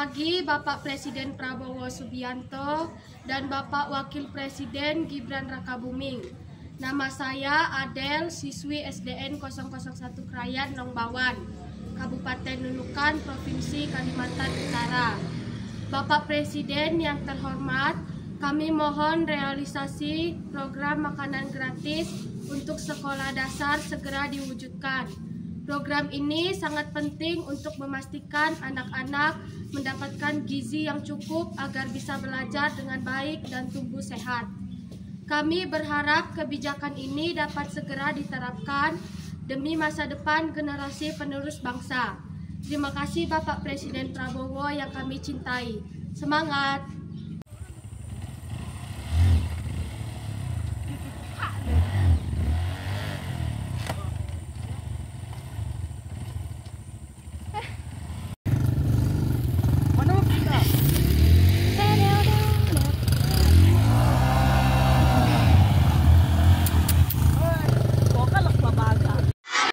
pagi Bapak Presiden Prabowo Subianto dan Bapak Wakil Presiden Gibran Rakabuming. Nama saya Adel, siswi SDN 001 Krayan Nongbawan, Kabupaten Nunukan, Provinsi Kalimantan Utara. Bapak Presiden yang terhormat, kami mohon realisasi program makanan gratis untuk sekolah dasar segera diwujudkan. Program ini sangat penting untuk memastikan anak-anak mendapatkan gizi yang cukup agar bisa belajar dengan baik dan tumbuh sehat. Kami berharap kebijakan ini dapat segera diterapkan demi masa depan generasi penerus bangsa. Terima kasih Bapak Presiden Prabowo yang kami cintai. Semangat!